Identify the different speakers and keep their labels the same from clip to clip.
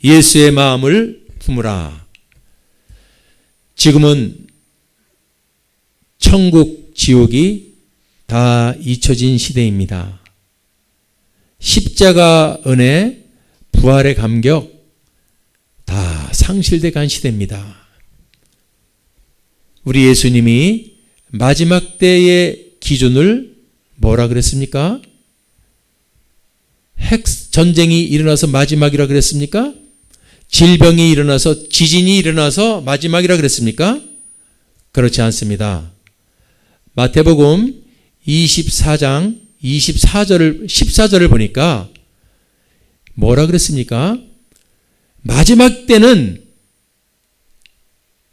Speaker 1: 예수의 마음을 품으라. 지금은 천국, 지옥이 다 잊혀진 시대입니다. 십자가 은혜, 부활의 감격 다 상실돼 간 시대입니다. 우리 예수님이 마지막 때의 기준을 뭐라 그랬습니까? 핵전쟁이 일어나서 마지막이라 그랬습니까? 질병이 일어나서, 지진이 일어나서 마지막이라 그랬습니까? 그렇지 않습니다. 마태복음 24장 14절을 보니까 뭐라 그랬습니까? 마지막 때는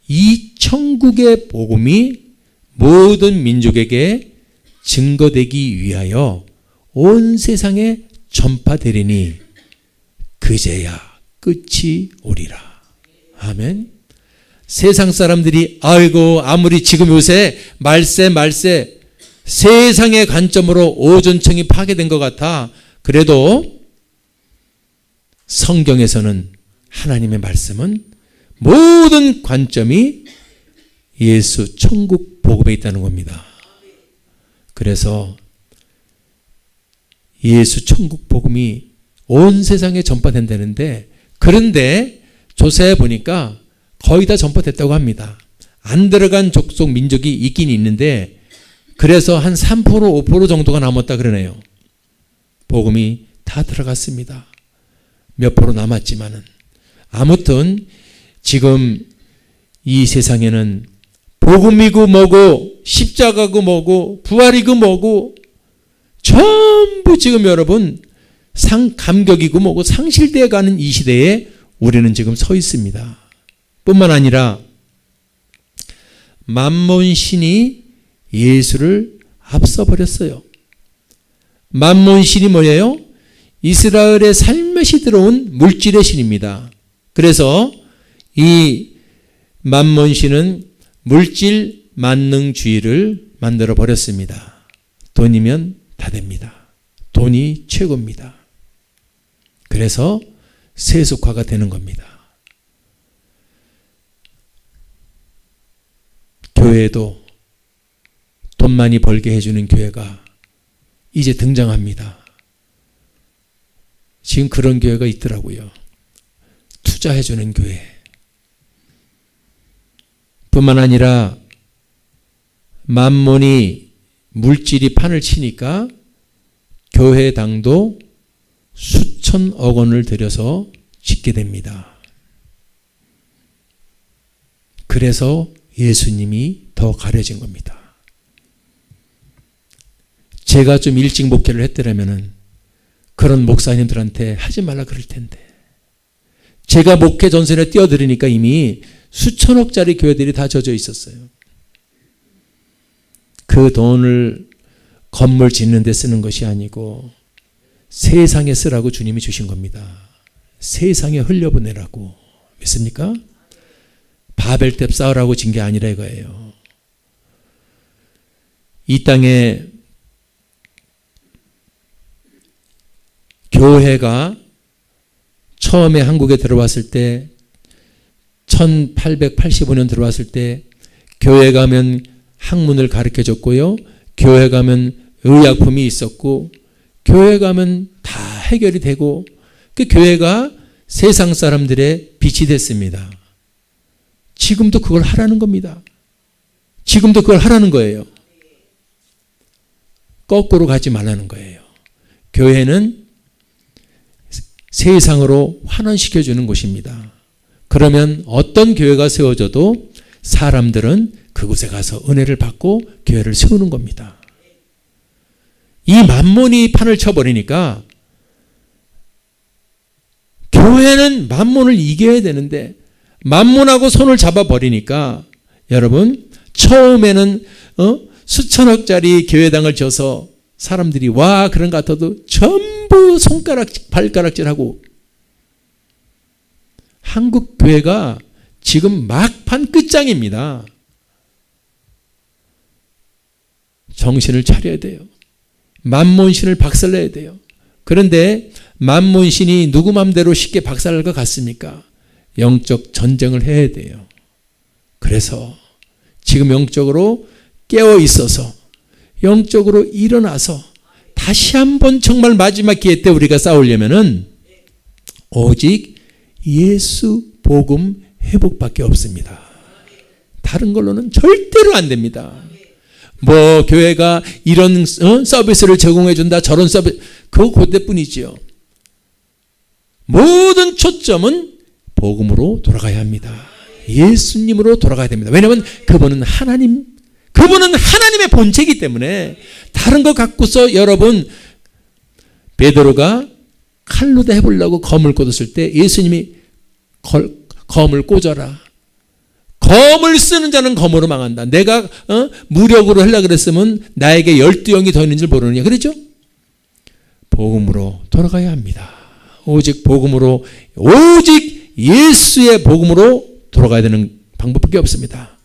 Speaker 1: 이 천국의 복음이 모든 민족에게 증거되기 위하여 온 세상에 전파되리니 그제야 끝이 오리라. 아멘. 세상 사람들이 아이고 아무리 지금 요새 말세 세상의 관점으로 오존청이 파괴된 것 같아. 그래도 성경에서는 하나님의 말씀은 모든 관점이 예수 천국 복음에 있다는 겁니다. 그래서 예수 천국 복음이 온 세상에 전파된다는데, 그런데 조사해 보니까 거의 다 전파됐다고 합니다. 안 들어간 족속 민족이 있긴 있는데 그래서 한 3% 5% 정도가 남았다 그러네요. 복음이 다 들어갔습니다. 몇 프로 남았지만은. 아무튼 지금 이 세상에는 복음이고 뭐고 십자가고 뭐고 부활이고 뭐고 전부 지금 여러분 감격이고 뭐고 상실되어 가는 이 시대에 우리는 지금 서 있습니다. 뿐만 아니라 만몬신이 예수를 앞서버렸어요. 만몬신이 뭐예요? 이스라엘의 살며시 들어온 물질의 신입니다. 그래서 이 만몬신은 물질 만능주의를 만들어 버렸습니다. 돈이면 다 됩니다. 돈이 최고입니다. 그래서 세속화가 되는 겁니다. 교회도 돈 많이 벌게 해주는 교회가 이제 등장합니다. 지금 그런 교회가 있더라고요. 투자해주는 교회. 뿐만 아니라 만몬이 물질이 판을 치니까 교회당도 수천억 원을 들여서 짓게 됩니다. 그래서 예수님이 더 가려진 겁니다. 제가 좀 일찍 목회를 했더라면은 그런 목사님들한테 하지 말라 그럴 텐데, 제가 목회 전선에 뛰어들으니까 이미 수천억짜리 교회들이 다 젖어 있었어요. 그 돈을 건물 짓는 데 쓰는 것이 아니고 세상에 쓰라고 주님이 주신 겁니다. 세상에 흘려보내라고. 믿습니까? 바벨탑 쌓으라고 진 게 아니라 이거예요. 이 땅에 교회가 처음에 한국에 들어왔을 때 1885년 들어왔을 때 교회 가면 학문을 가르쳐 줬고요. 교회 가면 의약품이 있었고 교회 가면 다 해결이 되고 그 교회가 세상 사람들의 빛이 됐습니다. 지금도 그걸 하라는 겁니다. 지금도 그걸 하라는 거예요. 거꾸로 가지 말라는 거예요. 교회는 세상으로 환원시켜주는 곳입니다. 그러면 어떤 교회가 세워져도 사람들은 그곳에 가서 은혜를 받고 교회를 세우는 겁니다. 이 만몬이 판을 쳐버리니까 교회는 만몬을 이겨야 되는데 만몬하고 손을 잡아버리니까 여러분 처음에는 수천억짜리 교회당을 져서 사람들이 와 그런 것 같아도 전부 발가락질하고 한국 교회가 지금 막판 끝장입니다. 정신을 차려야 돼요. 만몬신을 박살내야 돼요. 그런데 만문신이 누구 맘대로 쉽게 박살날 것 같습니까? 영적 전쟁을 해야 돼요. 그래서 지금 영적으로 깨어 있어서 영적으로 일어나서 다시 한번 정말 마지막 기회 때 우리가 싸우려면은 오직 예수 복음 회복밖에 없습니다. 다른 걸로는 절대로 안 됩니다. 뭐 교회가 이런 서비스를 제공해 준다, 저런 서비스, 그거 그때뿐이지요. 모든 초점은 복음으로 돌아가야 합니다. 예수님으로 돌아가야 됩니다. 왜냐하면 그분은 하나님의 본체이기 때문에. 다른 거 갖고서 여러분, 베드로가 칼로 다 해보려고 검을 꽂았을 때 예수님이 검을 꽂아라. 검을 쓰는 자는 검으로 망한다. 내가 무력으로 하려고 그랬으면 나에게 12영이 더 있는 줄 모르느냐. 그랬죠? 복음으로 돌아가야 합니다. 오직 복음으로, 오직 예수의 복음으로 돌아가야 되는 방법밖에 없습니다.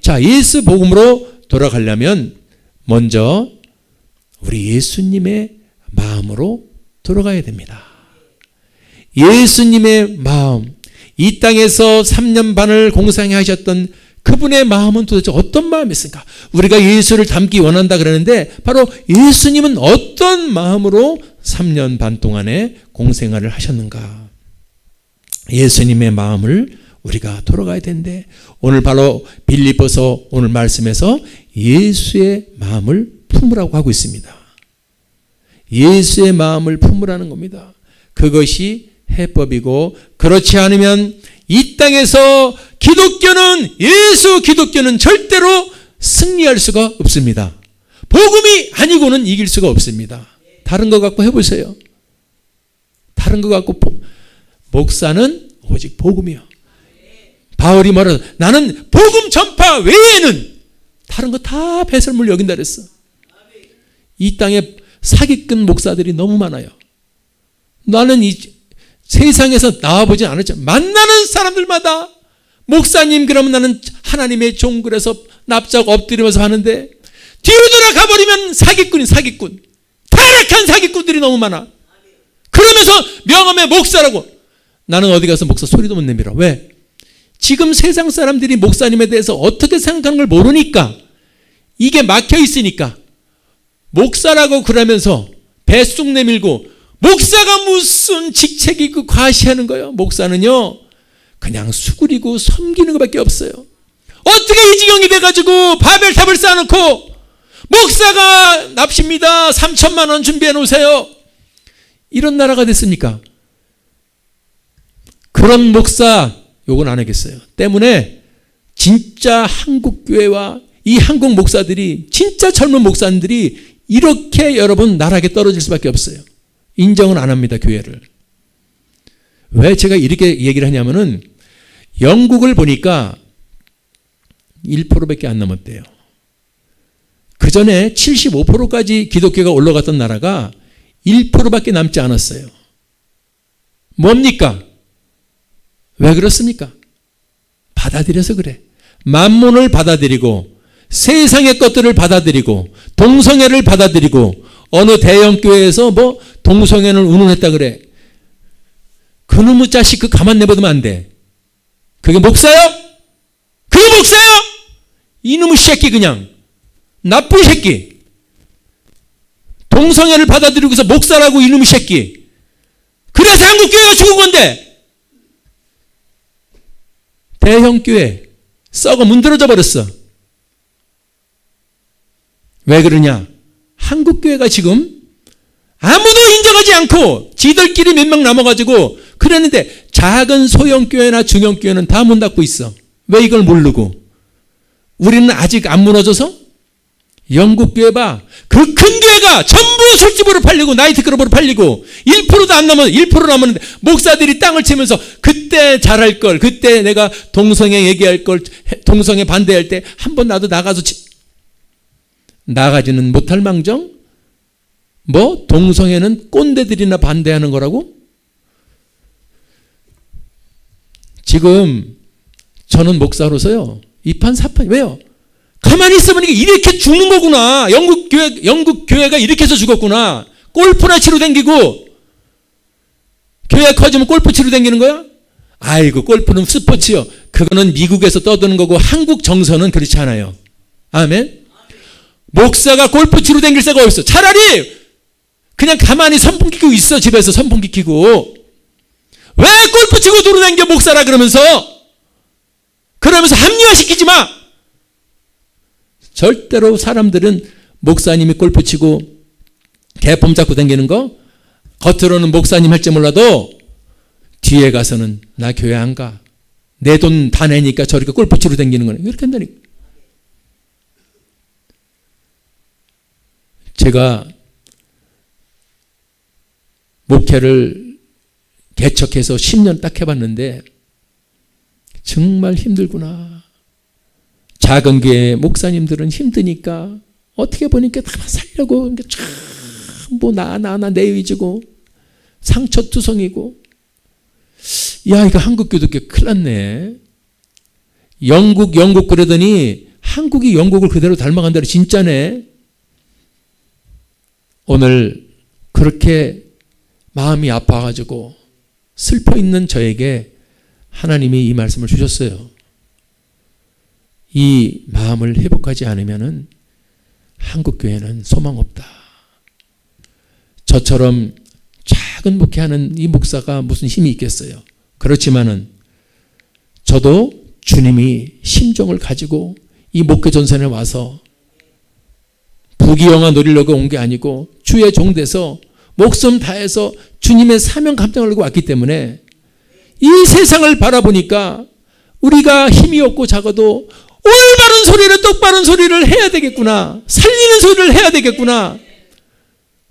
Speaker 1: 자, 예수 복음으로 돌아가려면 먼저 우리 예수님의 마음으로 돌아가야 됩니다. 예수님의 마음, 이 땅에서 3년 반을 공생해 하셨던 그분의 마음은 도대체 어떤 마음이었을까? 우리가 예수를 닮기 원한다 그러는데 바로 예수님은 어떤 마음으로 3년 반 동안에 공생활을 하셨는가? 예수님의 마음을 우리가 돌아가야 되는데 오늘 바로 빌립보서 오늘 말씀에서 예수의 마음을 품으라고 하고 있습니다. 예수의 마음을 품으라는 겁니다. 그것이 해법이고, 그렇지 않으면 이 땅에서 기독교는 절대로 승리할 수가 없습니다. 복음이 아니고는 이길 수가 없습니다. 다른 거 갖고 해보세요. 다른 거 갖고 목사는 오직 복음이요. 바울이 말하는 나는 복음 전파 외에는 다른 거 다 배설물 여긴다 그랬어. 이 땅에 사기꾼 목사들이 너무 많아요. 나는 이 세상에서 나와보진 않았지만 만나는 사람들마다 목사님 그러면 나는 하나님의 종 그래서 납작 엎드리면서 하는데 뒤로 돌아가버리면 사기꾼. 타락한 사기꾼들이 너무 많아. 그러면서 명함에 목사라고. 나는 어디 가서 목사 소리도 못 내밀어. 왜? 지금 세상 사람들이 목사님에 대해서 어떻게 생각하는 걸 모르니까, 이게 막혀 있으니까 목사라고 그러면서 뱃속 내밀고 목사가 무슨 직책이 있고 과시하는 거예요. 목사는요 그냥 수그리고 섬기는 것밖에 없어요. 어떻게 이 지경이 돼가지고 바벨탑을 쌓아놓고 목사가 납십니다 3천만 원 준비해 놓으세요, 이런 나라가 됐습니까? 그런 목사 요건 안 하겠어요. 때문에 진짜 한국교회와 이 한국 목사들이, 진짜 젊은 목사님들이 이렇게 여러분 나락에 떨어질 수밖에 없어요. 인정은 안 합니다, 교회를. 왜 제가 이렇게 얘기를 하냐면은 영국을 보니까 1%밖에 안 남았대요. 그 전에 75%까지 기독교가 올라갔던 나라가 1%밖에 남지 않았어요. 뭡니까? 왜 그렇습니까? 받아들여서 그래. 만몬을 받아들이고 세상의 것들을 받아들이고 동성애를 받아들이고 어느 대형교회에서 뭐 동성애를 운운했다 그래. 그놈의 자식 그 가만 내버리면 안 돼. 그게 목사요? 그게 목사요? 이놈의 새끼, 그냥 나쁜 새끼. 동성애를 받아들이고서 목사라고, 이놈의 새끼. 그래서 한국교회가 죽은 건데. 대형교회 썩어 문드러져 버렸어. 왜 그러냐? 한국교회가 지금 아무도 인정하지 않고 지들끼리 몇 명 남아가지고 그랬는데 작은 소형교회나 중형교회는 다 문 닫고 있어. 왜 이걸 모르고? 우리는 아직 안 무너져서? 영국교회 봐. 그 큰 교회가 전부 술집으로 팔리고 나이트클럽으로 팔리고 1%도 안 남았는데, 1% 남았는데 목사들이 땅을 치면서 그때 잘할 걸, 그때 내가 동성애 얘기할 걸, 동성애 반대할 때 한 번 나도 나가서 나가지는 못할 망정? 뭐 동성애는 꼰대들이나 반대하는 거라고? 지금 저는 목사로서요 이판사판. 왜요? 가만히 있으면 이렇게 죽는 거구나. 영국 교회가 이렇게 해서 죽었구나. 골프나 치러 댕기고 교회 커지면 골프 치러 다니는 거야? 아이고, 골프는 스포츠요. 그거는 미국에서 떠드는 거고 한국 정서는 그렇지 않아요. 아멘. 목사가 골프 치러 다닐 새가 어딨어. 차라리 그냥 가만히 선풍기 켜고 있어. 집에서 선풍기 켜고. 왜 골프 치고 돌아다니게 목사라 그러면서 합리화시키지 마. 절대로 사람들은 목사님이 골프 치고 개폼 잡고 다니는 거 겉으로는 목사님 할지 몰라도 뒤에 가서는 나 교회 안 가. 내 돈 다 내니까 저렇게 골프 치러 다니는 거네. 이렇게 한다니까. 제가 목회를 개척해서 10년 딱 해봤는데 정말 힘들구나. 작은 교회 목사님들은 힘드니까 어떻게 보니까 다 살려고 전부 나 내 위주고 상처투성이고. 야, 이거 한국 교독교 큰일 났네. 영국 그러더니 한국이 영국을 그대로 닮아간다고. 진짜네. 오늘 그렇게 마음이 아파가지고 슬퍼 있는 저에게 하나님이 이 말씀을 주셨어요. 이 마음을 회복하지 않으면은 한국 교회는 소망 없다. 저처럼 작은 목회하는 이 목사가 무슨 힘이 있겠어요. 그렇지만은 저도 주님이 심정을 가지고 이 목회 전선에 와서 부귀영화 누리려고 온 게 아니고 주의 종 돼서 목숨 다해서 주님의 사명 감당을 하고 왔기 때문에 이 세상을 바라보니까 우리가 힘이 없고 작아도 올바른 소리를, 똑바른 소리를 해야 되겠구나. 살리는 소리를 해야 되겠구나.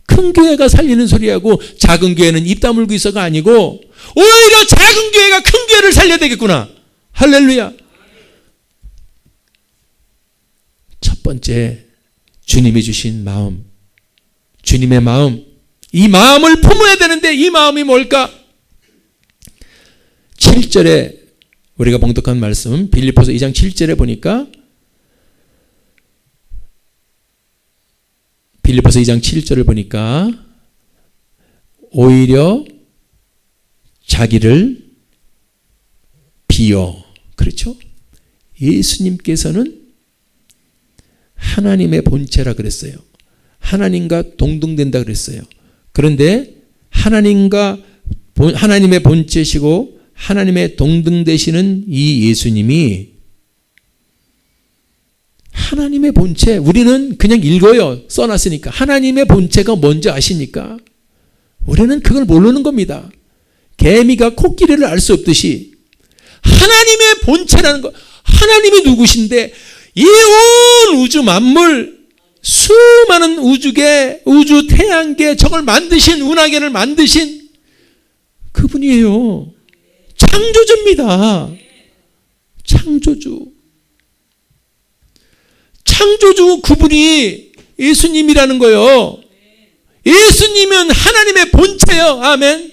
Speaker 1: 큰 교회가 살리는 소리하고 작은 교회는 입 다물고 있어가 아니고 오히려 작은 교회가 큰 교회를 살려야 되겠구나. 할렐루야. 첫 번째, 주님이 주신 마음, 주님의 마음, 이 마음을 품어야 되는데 이 마음이 뭘까? 7절에 우리가 봉독한 말씀, 빌립보서 2장 7절에 보니까 빌립보서 2장 7절을 보니까 오히려 자기를 비워. 그렇죠? 예수님께서는 하나님의 본체라 그랬어요. 하나님과 동등된다 그랬어요. 그런데 하나님의 본체시고 하나님의 동등되시는 이 예수님이 하나님의 본체, 우리는 그냥 읽어요. 써놨으니까. 하나님의 본체가 뭔지 아십니까? 우리는 그걸 모르는 겁니다. 개미가 코끼리를 알 수 없듯이 하나님의 본체라는 거, 하나님이 누구신데 이 온 우주 만물, 수많은 우주계, 우주 태양계, 저걸 만드신, 운하계를 만드신 그분이에요. 창조주입니다. 창조주 그분이 예수님이라는 거예요. 예수님은 하나님의 본체예요. 아멘.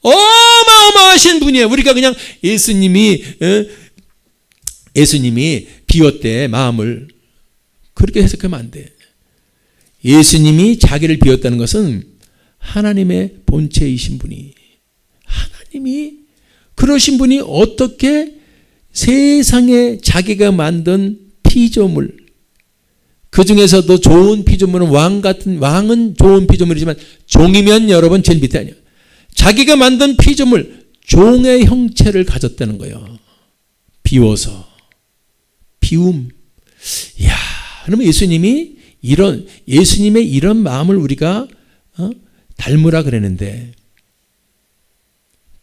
Speaker 1: 어마어마하신 분이에요. 우리가 그냥 예수님이 비웠대, 마음을. 그렇게 해석하면 안 돼. 예수님이 자기를 비웠다는 것은 하나님의 본체이신 분이, 하나님이 그러신 분이 어떻게 세상에 자기가 만든 피조물, 그 중에서도 좋은 피조물은 왕은 좋은 피조물이지만 종이면 여러분 제일 밑에 아니에요. 자기가 만든 피조물, 종의 형체를 가졌다는 거예요. 비워서. 비움. 이야, 그러면 예수님의 이런 마음을 우리가 닮으라 그랬는데,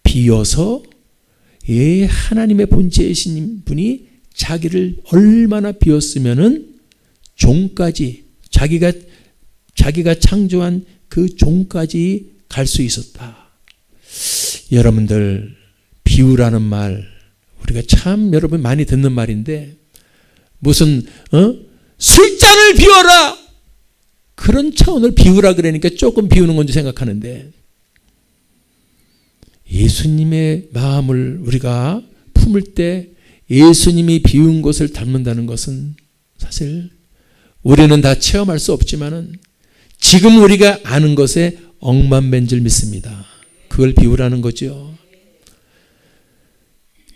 Speaker 1: 비워서 하나님의 본체이신 분이 자기를 얼마나 비웠으면은 종까지, 자기가 창조한 그 종까지 갈 수 있었다. 여러분들, 비우라는 말, 우리가 참 여러분 많이 듣는 말인데, 무슨 술잔을 비워라, 그런 차원을 비우라 그러니까 조금 비우는 건지 생각하는데, 예수님의 마음을 우리가 품을 때 예수님이 비운 것을 닮는다는 것은 사실 우리는 다 체험할 수 없지만은 지금 우리가 아는 것에 억만배인 줄 믿습니다. 그걸 비우라는 거죠.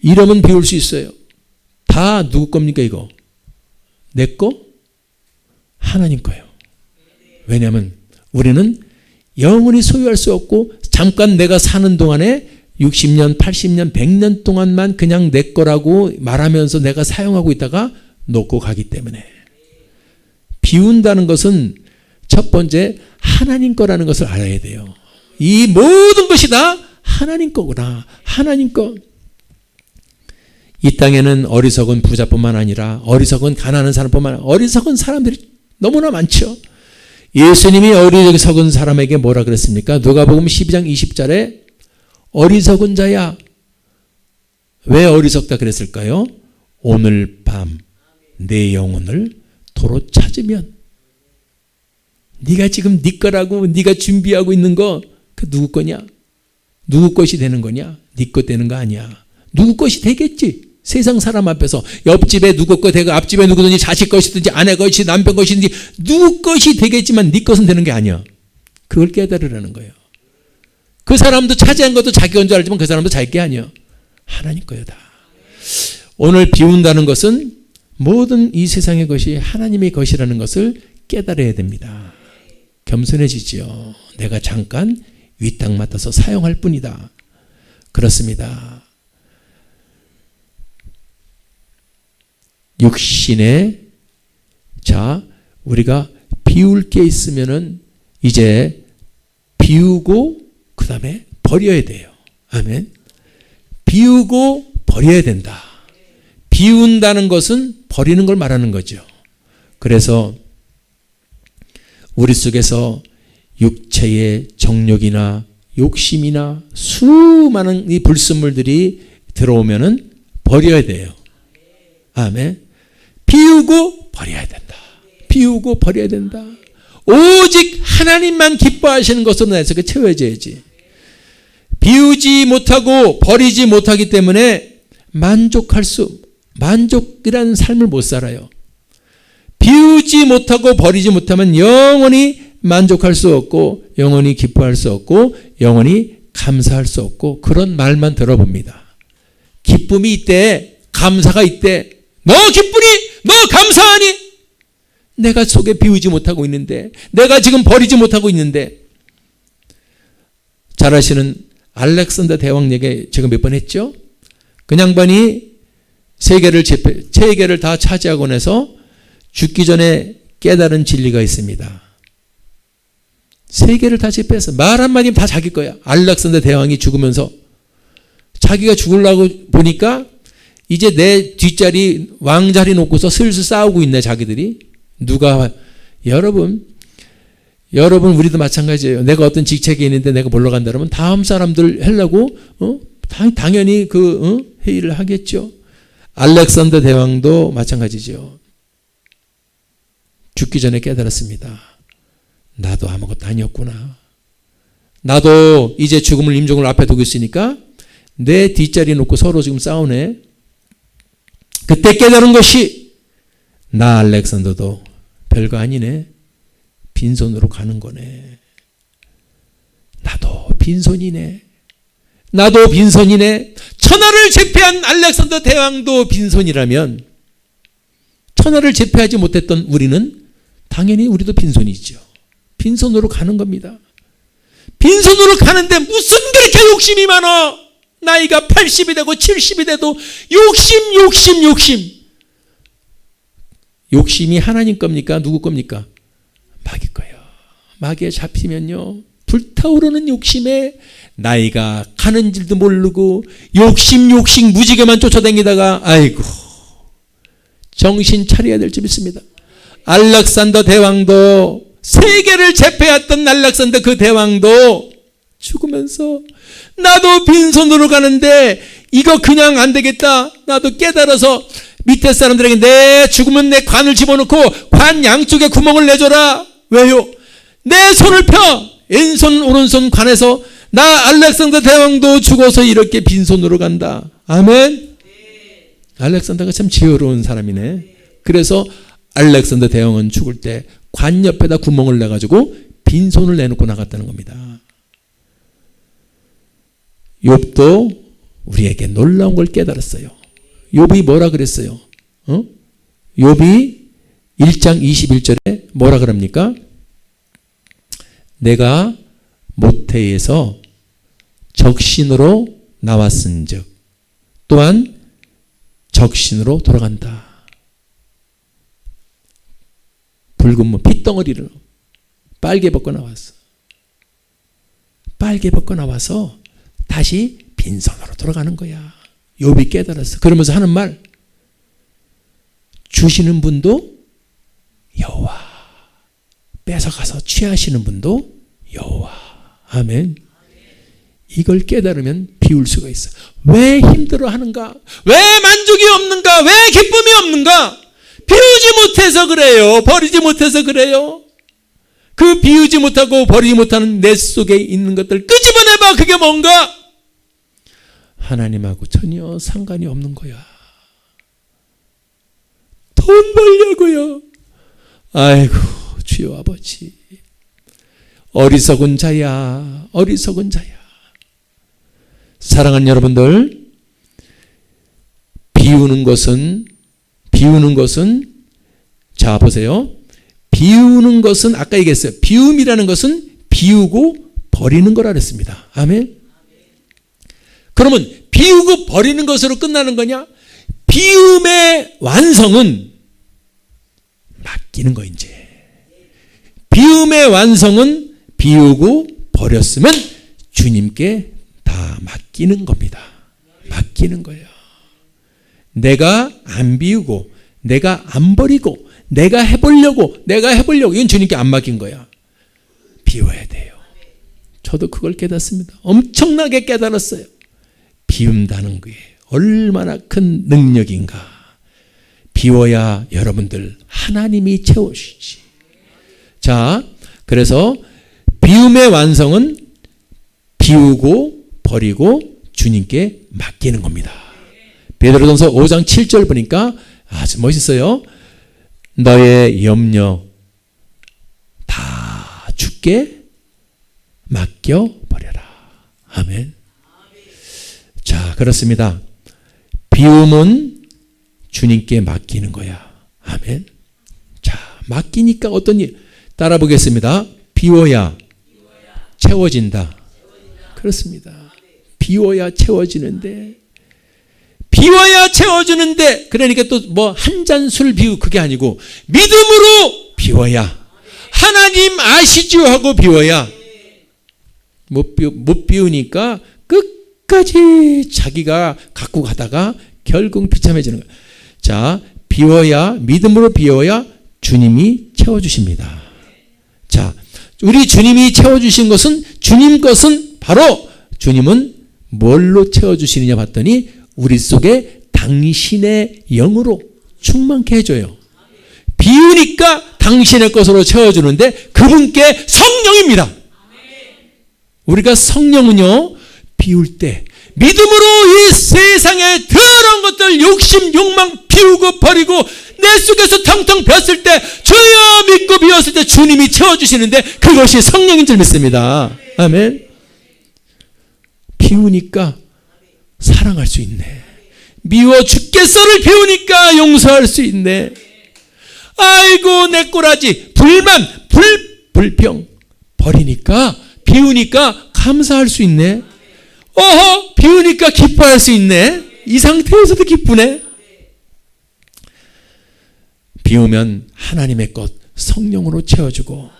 Speaker 1: 이러면 비울 수 있어요. 다 누구 겁니까 이거? 내 거? 하나님 거예요. 왜냐하면 우리는 영원히 소유할 수 없고 잠깐 내가 사는 동안에 60년, 80년, 100년 동안만 그냥 내 거라고 말하면서 내가 사용하고 있다가 놓고 가기 때문에 비운다는 것은 첫 번째 하나님 거라는 것을 알아야 돼요. 이 모든 것이 다 하나님 거구나. 하나님 거. 이 땅에는 어리석은 부자뿐만 아니라 어리석은 가난한 사람뿐만 아니라 어리석은 사람들이 너무나 많죠. 예수님이 어리석은 사람에게 뭐라 그랬습니까? 누가복음 12장 20절에 어리석은 자야. 왜 어리석다 그랬을까요? 오늘 밤 내 영혼을 도로 찾으면 네가 지금 네 거라고 네가 준비하고 있는 거 그 누구 거냐? 누구 것이 되는 거냐? 네 것 되는 거 아니야. 누구 것이 되겠지. 세상 사람 앞에서 옆집에 누구 거 되고 앞집에 누구든지 자식 것이든지 아내 것이 남편 것이든지 누구 것이 되겠지만 네 것은 되는 게 아니야. 그걸 깨달으라는 거예요. 그 사람도 차지한 것도 자기 건 줄 알지만 그 사람도 자기 게 아니야. 하나님 거야 다. 오늘 비운다는 것은 모든 이 세상의 것이 하나님의 것이라는 것을 깨달아야 됩니다. 겸손해지지요. 내가 잠깐 윗땅 맡아서 사용할 뿐이다. 그렇습니다. 육신에 자 우리가 비울 게 있으면은 이제 비우고 그 다음에 버려야 돼요. 아멘. 비우고 버려야 된다. 비운다는 것은 버리는 걸 말하는 거죠. 그래서 우리 속에서 육체의 정욕이나 욕심이나 수많은 이 불순물들이 들어오면은 버려야 돼요. 아멘. 비우고 버려야 된다. 비우고 버려야 된다. 오직 하나님만 기뻐하시는 것으로 내 속에 채워져야지. 비우지 못하고 버리지 못하기 때문에 만족이라는 삶을 못 살아요. 비우지 못하고 버리지 못하면 영원히 만족할 수 없고 영원히 기뻐할 수 없고 영원히 감사할 수 없고 그런 말만 들어봅니다. 기쁨이 있대. 감사가 있대. 너 기쁘니? 너 감사하니? 내가 속에 비우지 못하고 있는데 내가 지금 버리지 못하고 있는데 잘 아시는 알렉산더 대왕 얘기 제가 몇 번 했죠? 그 양반이 세계를 다 차지하고 나서 죽기 전에 깨달은 진리가 있습니다. 세계를 다 제패해서 말 한마디면 다 자기 거야. 알렉산더 대왕이 죽으면서 자기가 죽으려고 보니까 이제 내 뒷자리 왕자리 놓고서 슬슬 싸우고 있네 자기들이. 누가 여러분 우리도 마찬가지예요. 내가 어떤 직책이 있는데 내가 몰러간다 그러면 다음 사람들 하려고 당연히 회의를 하겠죠. 알렉산더 대왕도 마찬가지죠. 죽기 전에 깨달았습니다. 나도 아무것도 아니었구나. 나도 이제 죽음을 임종을 앞에 두고 있으니까 내 뒷자리 놓고 서로 지금 싸우네. 그때 깨달은 것이 나 알렉산더도 별거 아니네. 빈손으로 가는 거네. 나도 빈손이네. 나도 빈손이네. 천하를 제패한 알렉산더 대왕도 빈손이라면 천하를 제패하지 못했던 우리는 당연히 우리도 빈손이죠. 빈손으로 가는 겁니다. 빈손으로 가는데 무슨 그렇게 욕심이 많아. 나이가 80이 되고 70이 돼도 욕심. 욕심이 하나님 겁니까? 누구 겁니까? 마귀 거예요. 마귀에 잡히면요. 불타오르는 욕심에 나이가 가는 줄도 모르고 욕심 무지개만 쫓아다니다가 아이고 정신 차려야 될 줄 믿습니다. 알렉산더 대왕도 세계를 제패했던 알렉산더 그 대왕도 죽으면서 나도 빈손으로 가는데 이거 그냥 안 되겠다. 나도 깨달아서 밑에 사람들에게 내 죽으면 내 관을 집어넣고 관 양쪽에 구멍을 내줘라. 왜요? 내 손을 펴. 왼손 오른손 관에서 나 알렉산더 대왕도 죽어서 이렇게 빈손으로 간다. 아멘. 알렉산더가 참 지혜로운 사람이네. 그래서 알렉산더 대왕은 죽을 때 관 옆에다 구멍을 내가지고 빈손을 내놓고 나갔다는 겁니다. 욥도 우리에게 놀라운 걸 깨달았어요. 욥이 뭐라 그랬어요? 욥이 1장 21절에 뭐라 그럽니까? 내가 모태에서 적신으로 나왔은즉 또한 적신으로 돌아간다. 붉은 핏덩어리를 빨개 벗고 나왔어. 빨개 벗고 나와서 다시 빈손으로 돌아가는 거야. 욥이 깨달았어. 그러면서 하는 말, 주시는 분도 여호와, 뺏어가서 취하시는 분도 여호와. 아멘. 이걸 깨달으면 비울 수가 있어. 왜 힘들어하는가? 왜 만족이 없는가? 왜 기쁨이 없는가? 비우지 못해서 그래요. 버리지 못해서 그래요. 그 비우지 못하고 버리지 못하는 내 속에 있는 것들 끄집어내봐. 그게 뭔가? 하나님하고 전혀 상관이 없는 거야. 돈 벌려고요. 아이고 주여 아버지, 어리석은 자야, 어리석은 자야. 사랑하는 여러분들, 비우는 것은 자 보세요. 비우는 것은 아까 얘기했어요. 비움이라는 것은 비우고 버리는 거라 그랬습니다. 아멘. 그러면 비우고 버리는 것으로 끝나는 거냐? 비움의 완성은 맡기는 거. 이제 비움의 완성은 비우고 버렸으면 주님께 다 맡기는 겁니다. 맡기는 거예요. 내가 안 비우고 내가 안 버리고 내가 해보려고 이건 주님께 안 맡긴 거야. 비워야 돼요. 저도 그걸 깨닫습니다. 엄청나게 깨달았어요. 비운다는 게 얼마나 큰 능력인가. 비워야 여러분들 하나님이 채워주시지. 자, 그래서 비움의 완성은 비우고 버리고 주님께 맡기는 겁니다. 베드로전서 5장 7절 보니까 아주 멋있어요. 너의 염려 다 주께 맡겨버려라. 아멘. 자, 그렇습니다. 비움은 주님께 맡기는 거야. 아멘. 자, 맡기니까 어떤 일? 따라 보겠습니다. 비워야 채워진다. 그렇습니다. 비워야 채워지는데, 비워야 채워주는데, 그러니까 또 뭐 한 잔 술 비우 그게 아니고 믿음으로 비워야, 하나님 아시죠 하고 비워야. 못 비우니까 끝까지 자기가 갖고 가다가 결국 비참해지는 거예요. 자, 비워야, 믿음으로 비워야 주님이 채워주십니다. 자, 우리 주님이 채워주신 것은, 주님 것은 바로, 주님은 뭘로 채워주시느냐 봤더니 우리 속에 당신의 영으로 충만케 해줘요. 비우니까 당신의 것으로 채워주는데 그분께 성령입니다. 우리가 성령은요, 비울 때 믿음으로 이 세상에 더러운 것들, 욕심, 욕망 비우고 버리고 내 속에서 텅텅 비었을 때, 주여 믿고 비웠을 때 주님이 채워주시는데 그것이 성령인 줄 믿습니다. 아멘. 비우니까 사랑할 수 있네. 미워 죽겠어를 비우니까 용서할 수 있네. 아이고 내 꼬라지, 불만, 불평 버리니까, 비우니까 감사할 수 있네. 어허, 비우니까 기뻐할 수 있네. 이 상태에서도 기쁘네. 비우면 하나님의 것 성령으로 채워주고,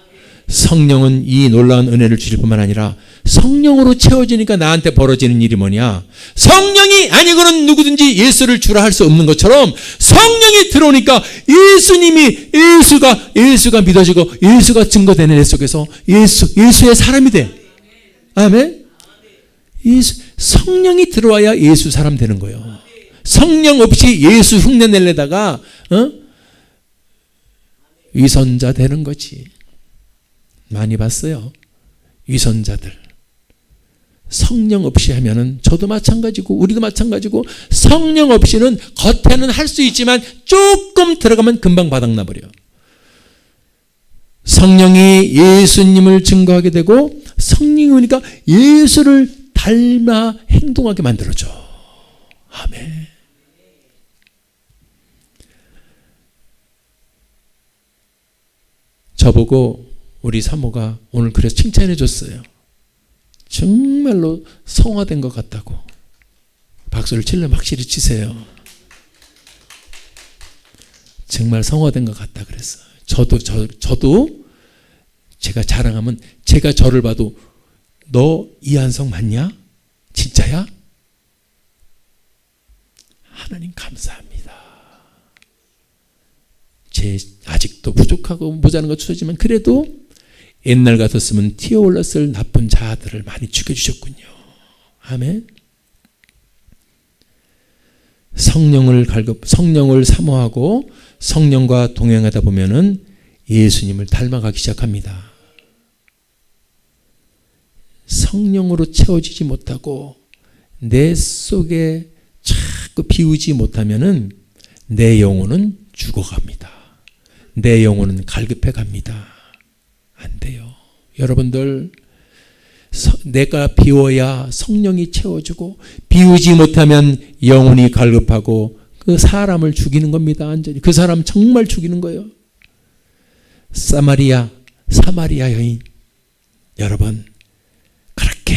Speaker 1: 성령은 이 놀라운 은혜를 주실 뿐만 아니라 성령으로 채워지니까 나한테 벌어지는 일이 뭐냐? 성령이 아니고는 누구든지 예수를 주라 할 수 없는 것처럼 성령이 들어오니까 예수가 믿어지고 예수가 증거되는 내 속에서 예수의 사람이 돼. 아멘. 성령이 들어와야 예수 사람 되는 거예요. 성령 없이 예수 흉내 내려다가 위선자 되는 거지. 많이 봤어요. 위선자들. 성령 없이 하면은, 저도 마찬가지고 우리도 마찬가지고, 성령 없이는 겉에는 할 수 있지만 조금 들어가면 금방 바닥나 버려. 성령이 예수님을 증거하게 되고, 성령이 오니까 예수를 닮아 행동하게 만들어줘. 아멘. 저보고 우리 사모가 오늘 그래서 칭찬해 줬어요. 정말로 성화된 것 같다고. 박수를 치려면 확실히 치세요. 정말 성화된 것 같다 그랬어요. 저도 제가 자랑하면 제가 저를 봐도 너 이한성 맞냐? 진짜야? 하나님 감사합니다. 아직도 부족하고 모자란 거 추서지만 그래도 옛날 같았으면 튀어올랐을 나쁜 자들을 많이 죽여주셨군요. 아멘. 성령을 사모하고 성령과 동행하다 보면은 예수님을 닮아가기 시작합니다. 성령으로 채워지지 못하고 내 속에 자꾸 비우지 못하면은 내 영혼은 죽어갑니다. 내 영혼은 갈급해 갑니다. 안 돼요. 여러분들, 내가 비워야 성령이 채워주고 비우지 못하면 영혼이 갈급하고 그 사람을 죽이는 겁니다. 완전히. 그 사람 정말 죽이는 거예요. 사마리아 여인, 여러분, 그렇게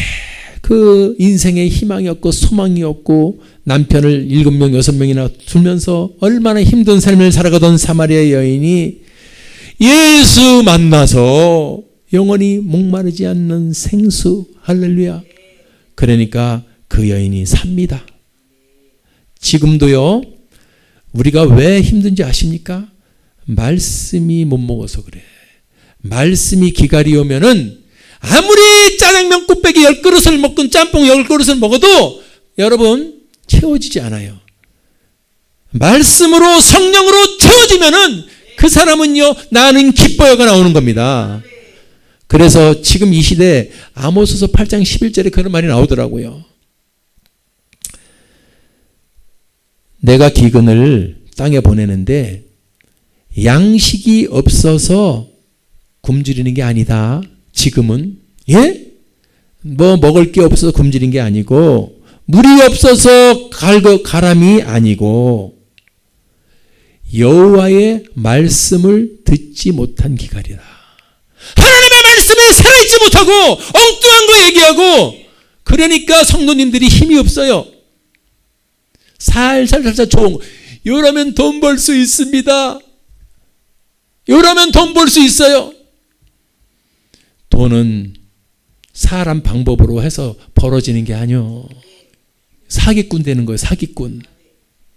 Speaker 1: 그 인생에 희망이 없고 소망이 없고 남편을 7명 6명이나 두면서 얼마나 힘든 삶을 살아가던 사마리아 여인이 예수 만나서 영원히 목마르지 않는 생수, 할렐루야. 그러니까 그 여인이 삽니다. 지금도요, 우리가 왜 힘든지 아십니까? 말씀이 못 먹어서 그래. 말씀이 기갈이 오면은 아무리 짜장면 곱빼기 10그릇을 먹든 짬뽕 10그릇을 먹어도 여러분 채워지지 않아요. 말씀으로 성령으로 채워지면은 그 사람은요, 나는 기뻐요가 나오는 겁니다. 그래서 지금 이 시대에 아모스서 8장 11절에 그런 말이 나오더라고요. 내가 기근을 땅에 보내는데 양식이 없어서 굶주리는 게 아니다. 지금은. 예? 뭐 먹을 게 없어서 굶주린 게 아니고 물이 없어서 가람이 아니고 여호와의 말씀을 듣지 못한 기갈이다. 하나님의 말씀에 살아있지 못하고 엉뚱한 거 얘기하고 그러니까 성도님들이 힘이 없어요. 살살 좋은 거. 이러면 돈 벌 수 있습니다. 이러면 돈 벌 수 있어요. 돈은 사람 방법으로 해서 벌어지는 게 아니요. 사기꾼 되는 거예요. 사기꾼.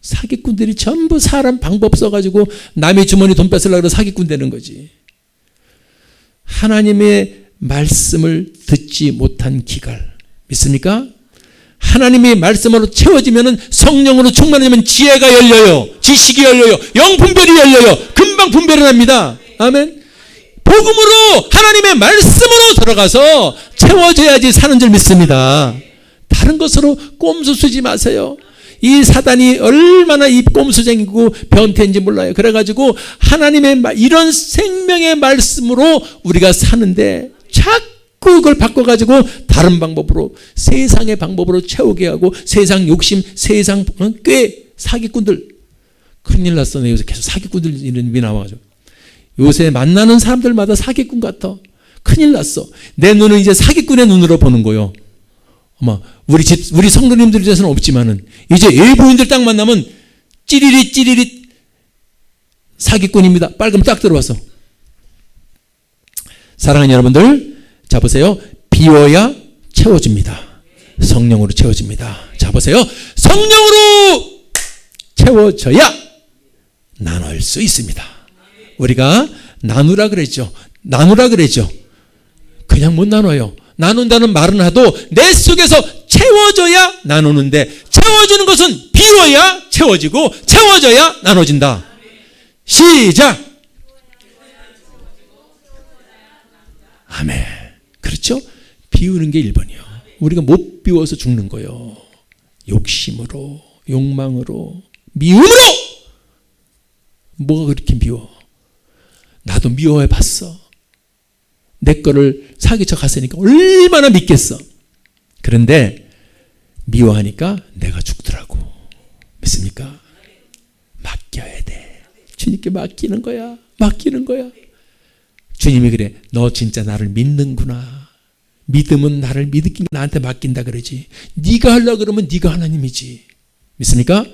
Speaker 1: 사기꾼들이 전부 사람 방법 써가지고 남의 주머니 돈 뺏으려고 해서 사기꾼 되는 거지. 하나님의 말씀을 듣지 못한 기갈. 믿습니까? 하나님의 말씀으로 채워지면 성령으로 충만하면 지혜가 열려요. 지식이 열려요. 영분별이 열려요. 금방 분별이 납니다. 아멘. 복음으로 하나님의 말씀으로 들어가서 채워져야지 사는 줄 믿습니다. 다른 것으로 꼼수 쓰지 마세요. 이 사단이 얼마나 이 꼼수쟁이고 변태인지 몰라요. 그래가지고 하나님의 이런 생명의 말씀으로 우리가 사는데 자꾸 그걸 바꿔가지고 다른 방법으로 세상의 방법으로 채우게 하고 세상 욕심, 세상 꽤 사기꾼들 큰일 났어. 요새 계속 사기꾼들 이름이 나와가지고 요새 만나는 사람들마다 사기꾼 같아. 큰일 났어. 내 눈은 이제 사기꾼의 눈으로 보는 거요. 어머, 우리 성도님들 중에서는 없지만은 이제 예부인들 딱 만나면 찌리릿 사기꾼입니다. 빨금 딱 들어와서. 사랑하는 여러분들, 자 보세요. 비워야 채워집니다. 성령으로 채워집니다. 자 보세요. 성령으로 채워져야 나눌 수 있습니다. 우리가 나누라 그랬죠. 그냥 못 나눠요. 나눈다는 말은 하도 내 속에서 채워져야 나누는데 채워지는 것은 비워야 채워지고 채워져야 나눠진다. 시작. 아멘. 그렇죠? 비우는 게 1번이요. 우리가 못 비워서 죽는 거예요. 욕심으로, 욕망으로, 미움으로. 뭐가 그렇게 미워? 나도 미워해 봤어. 내 거를 사기쳐 갔으니까 얼마나 믿겠어. 그런데 미워하니까 내가 죽더라고. 믿습니까? 맡겨야 돼. 주님께 맡기는 거야. 맡기는 거야. 주님이 그래. 너 진짜 나를 믿는구나. 믿음은 나를 믿기 나한테 맡긴다 그러지. 네가 하려고 그러면 네가 하나님이지. 믿습니까?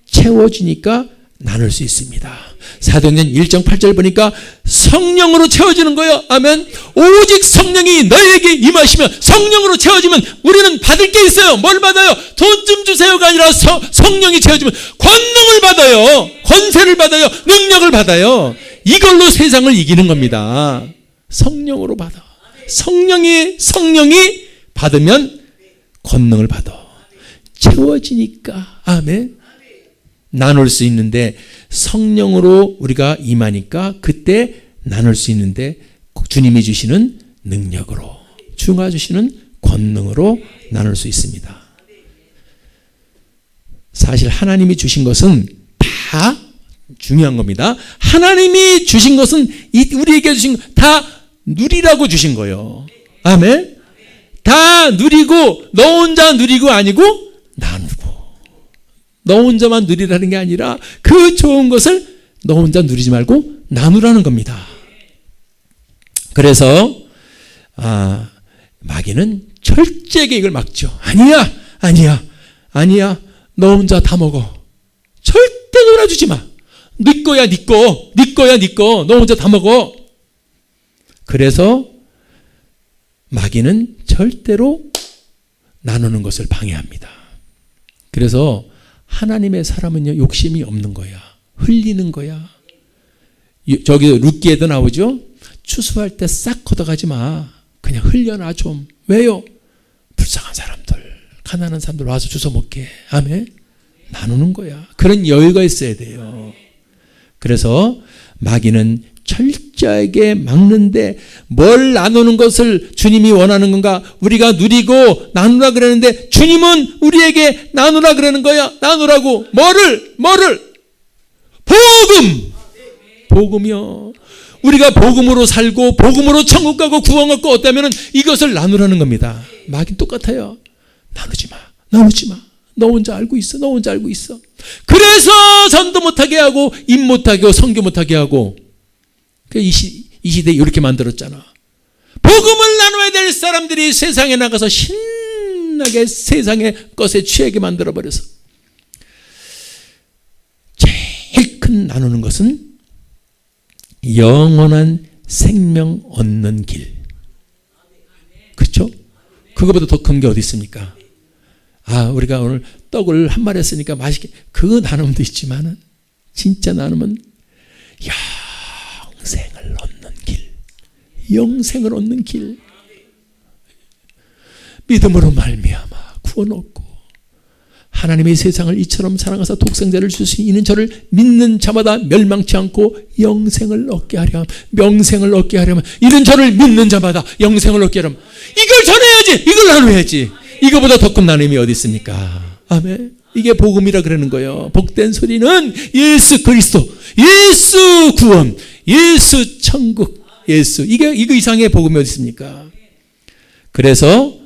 Speaker 1: 채워지니까 나눌 수 있습니다. 사도행전 1장 8절 보니까 성령으로 채워지는 거예요. 아멘. 오직 성령이 너에게 임하시면, 성령으로 채워지면 우리는 받을 게 있어요. 뭘 받아요? 돈 좀 주세요가 아니라 성령이 채워지면 권능을 받아요. 권세를 받아요. 능력을 받아요. 이걸로 세상을 이기는 겁니다. 성령으로 받아. 성령이 받으면 권능을 받아. 채워지니까. 아멘. 나눌 수 있는데 성령으로 우리가 임하니까 그때 나눌 수 있는데 주님이 주시는 능력으로, 주가 주시는 권능으로 나눌 수 있습니다. 사실 하나님이 주신 것은 다 중요한 겁니다. 하나님이 주신 것은 우리에게 주신 다 누리라고 주신 거예요. 아멘. 다 누리고 너 혼자 누리고 아니고 나누고. 너 혼자만 누리라는 게 아니라 그 좋은 것을 너 혼자 누리지 말고 나누라는 겁니다. 그래서 마귀는 철저하게 이걸 막죠. 아니야. 너 혼자 다 먹어. 절대 놀아주지 마. 네 거야, 네 거. 너 혼자 다 먹어. 그래서 마귀는 절대로 나누는 것을 방해합니다. 그래서 하나님의 사람은요, 욕심이 없는 거야. 흘리는 거야. 저기 룻기에도 나오죠. 추수할 때 싹 걷어가지 마. 그냥 흘려놔 좀. 왜요? 불쌍한 사람들, 가난한 사람들 와서 주워 먹게. 아멘. 나누는 거야. 그런 여유가 있어야 돼요. 그래서 마귀는 철저하게 막는데 뭘 나누는 것을 주님이 원하는 건가? 우리가 누리고 나누라 그러는데 주님은 우리에게 나누라 그러는 거야. 나누라고. 뭐를? 복음이요. 우리가 복음으로 살고 복음으로 천국 가고 구원 얻고 어떠면은 이것을 나누라는 겁니다. 마귀는 똑같아요. 나누지 마. 너 혼자 알고 있어. 그래서 전도 못하게 하고 입 못하게 하고 선교 못하게 하고 이 시대에 이렇게 만들었잖아. 복음을 나눠야 될 사람들이 세상에 나가서 신나게 세상의 것에 취하게 만들어버려서 제일 큰 나누는 것은 영원한 생명 얻는 길. 그렇죠? 그거보다 더 큰 게 어디 있습니까? 우리가 오늘 떡을 한 마리 했으니까 맛있게, 그 나눔도 있지만은 진짜 나눔은 영생을 얻는 길. 믿음으로 말미암아 구원 얻고 하나님의 세상을 이처럼 사랑하사 독생자를 주신 이는 저를 믿는 자마다 멸망치 않고 영생을 얻게 하렴. 명생을 얻게 하려면 이는 저를 믿는 자마다 영생을 얻게 하렴. 이걸 전해야지. 이걸 나눠야지. 이거보다 더 큰 나눔이 어디 있습니까? 아멘. 이게 복음이라 그러는 거예요. 복된 소리는 예수 그리스도, 예수 구원, 예수 천국, 예수. 이거 이상의 복음이 어디 있습니까? 그래서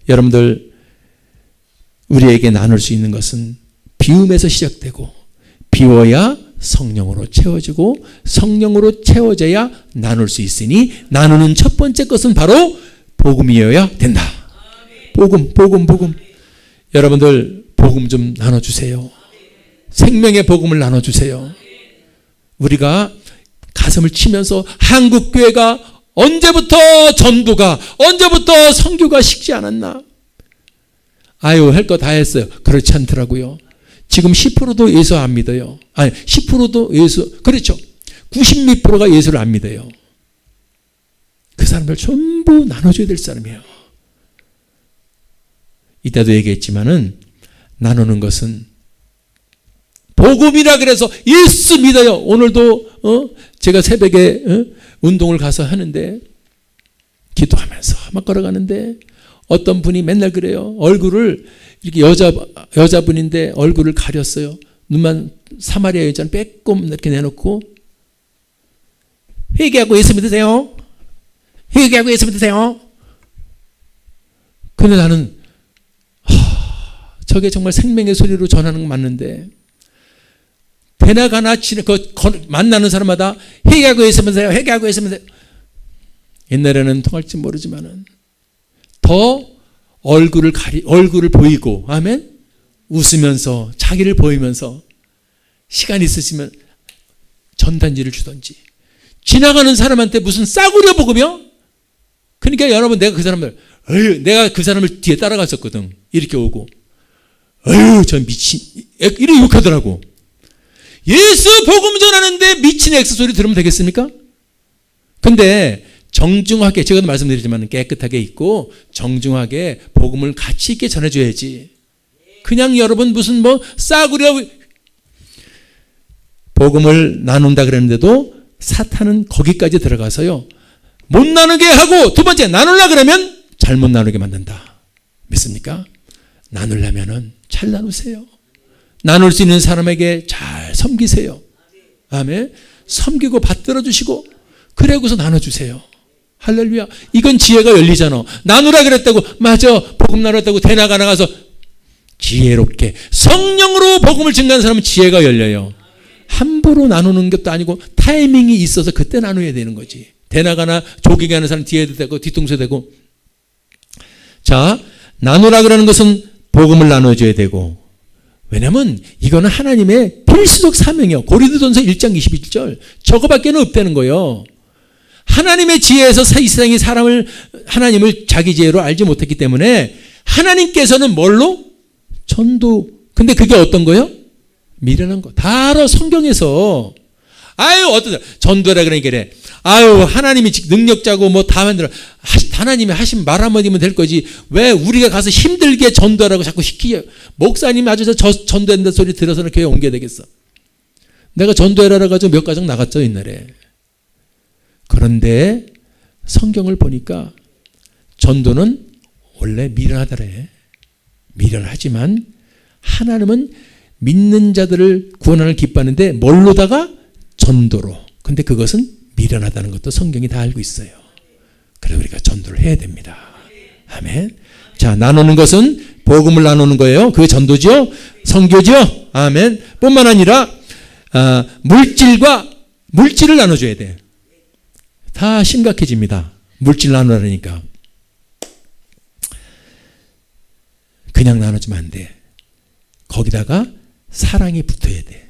Speaker 1: 여러분들, 우리에게 나눌 수 있는 것은 비움에서 시작되고 비워야 성령으로 채워지고 성령으로 채워져야 나눌 수 있으니 나누는 첫 번째 것은 바로 복음이어야 된다. 복음. 여러분들 복음 좀 나눠주세요. 생명의 복음을 나눠주세요. 우리가 가슴을 치면서 한국교회가 언제부터 전도가, 언제부터 선교가 식지 않았나? 할 거 다 했어요. 그렇지 않더라고요. 지금 10%도 예수 안 믿어요. 10%도 예수, 그렇죠. 90몇 %가 예수를 안 믿어요. 그 사람들 전부 나눠줘야 될 사람이에요. 이때도 얘기했지만은 나누는 것은 복음이라 그래서 예수 믿어요. 오늘도 제가 새벽에 운동을 가서 하는데 기도하면서 막 걸어가는데 어떤 분이 맨날 그래요. 얼굴을 이렇게 여자분인데 얼굴을 가렸어요. 눈만 사마리아 여자는 빼꼼 이렇게 내놓고 회개하고 예수 믿으세요. 회개하고 예수 믿으세요. 근데 나는 저게 정말 생명의 소리로 전하는 거 맞는데, 대나가나 만나는 사람마다 회개하고 있으면 돼요. 회개하고 있으면 돼요. 옛날에는 통할지 모르지만은 더 얼굴을 보이고, 아멘? 웃으면서 자기를 보이면서 시간 있으시면 전단지를 주던지, 지나가는 사람한테 무슨 싸구려 복음이요? 그러니까 여러분, 내가 그 사람을 뒤에 따라갔었거든. 이렇게 오고, 저 미친, 이렇게 욕하더라고. 예수 복음 전하는데 미친 엑스 소리 들으면 되겠습니까? 근데 정중하게, 제가 말씀드리지만 깨끗하게 있고 정중하게 복음을 가치 있게 전해줘야지. 그냥 여러분 무슨 싸구려 복음을 나눈다 그랬는데도 사탄은 거기까지 들어가서요, 못 나누게 하고, 두 번째, 나누려 그러면 잘못 나누게 만든다. 믿습니까? 나누려면은 잘 나누세요. 나눌 수 있는 사람에게 잘 섬기세요. 아멘. 섬기고 받들어 주시고, 그래고서 나눠주세요. 할렐루야. 이건 지혜가 열리잖아. 나누라 그랬다고, 맞아, 복음 나눴다고 대나가 나가서 지혜롭게 성령으로 복음을 증가하는 사람은 지혜가 열려요. 함부로 나누는 것도 아니고 타이밍이 있어서 그때 나눠야 되는 거지. 대나가나 조기게 하는 사람 뒤에도 되고 뒤통수에 되고. 자, 나누라 그러는 것은 복음을 나눠줘야 되고, 왜냐면 이거는 하나님의 필수적 사명이요. 고린도전서 1장 21절 저거밖에는 없다는 거예요. 하나님의 지혜에서 이 세상이 하나님을 자기 지혜로 알지 못했기 때문에 하나님께서는 뭘로? 전도. 근데 그게 어떤 거예요? 미련한 거. 다 성경에서. 어떤 전도라 그러니까 그래. 하나님이 능력자고 다 만들어. 하나님이 하신 말 한마디면 될 거지. 왜 우리가 가서 힘들게 전도하라고 자꾸 시키게. 목사님이 아주 전도한다는 소리 들어서는 교회 옮겨야 되겠어. 내가 전도해라 가지고 몇 가정 나갔죠, 옛날에. 그런데 성경을 보니까 전도는 원래 미련하더래. 미련하지만 하나님은 믿는 자들을 구원하는 기뻐하는데 뭘로다가? 전도로. 근데 그것은 미련하다는 것도 성경이 다 알고 있어요. 그래서 우리가 전도를 해야 됩니다. 아멘. 자, 나누는 것은 복음을 나누는 거예요. 그게 전도죠. 선교죠. 아멘. 뿐만 아니라 물질을 나눠줘야 돼. 다 심각해집니다. 물질 나누라니까. 그냥 나눠주면 안 돼. 거기다가 사랑이 붙어야 돼.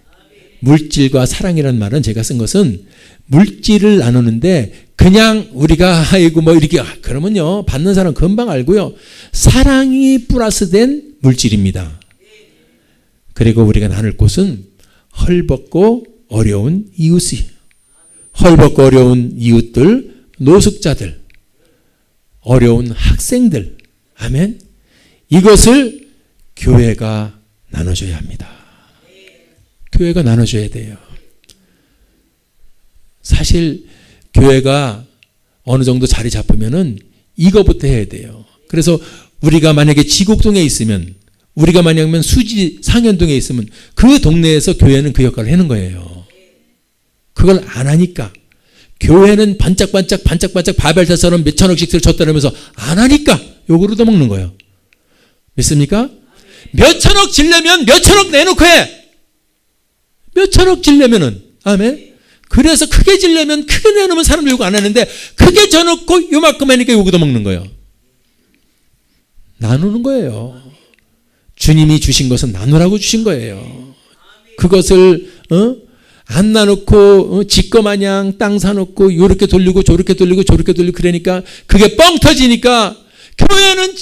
Speaker 1: 물질과 사랑이라는 말은 제가 쓴 것은 물질을 나누는데 그냥 우리가 이렇게 그러면요, 받는 사람 금방 알고요. 사랑이 플러스된 물질입니다. 그리고 우리가 나눌 곳은 헐벗고 어려운 이웃이, 헐벗고 어려운 이웃들, 노숙자들, 어려운 학생들. 아멘. 이것을 교회가 나눠줘야 합니다. 교회가 나눠줘야 돼요. 사실 교회가 어느 정도 자리 잡으면은 이거부터 해야 돼요. 그래서 우리가 만약에 지곡동에 있으면, 우리가 만약에 수지 상현동에 있으면 그 동네에서 교회는 그 역할을 하는 거예요. 그걸 안 하니까, 교회는 반짝반짝 바벨탑처럼 몇 천억씩 줬다면서 안 하니까 욕을 얻어먹는 거예요. 믿습니까? 몇 천억 질려면 몇 천억 내놓고 해. 몇 천억 질려면은. 아멘. 그래서 크게 질려면 크게 내놓으면 사람들 욕 안 하는데, 크게 져놓고 요만큼 하니까 욕 얻어먹는 거예요. 나누는 거예요. 주님이 주신 것은 나누라고 주신 거예요. 그것을 안 나놓고 지꺼 마냥 땅 사놓고 요렇게 돌리고 저렇게 돌리고 저렇게 돌리고 그러니까 그게 뻥 터지니까, 교회는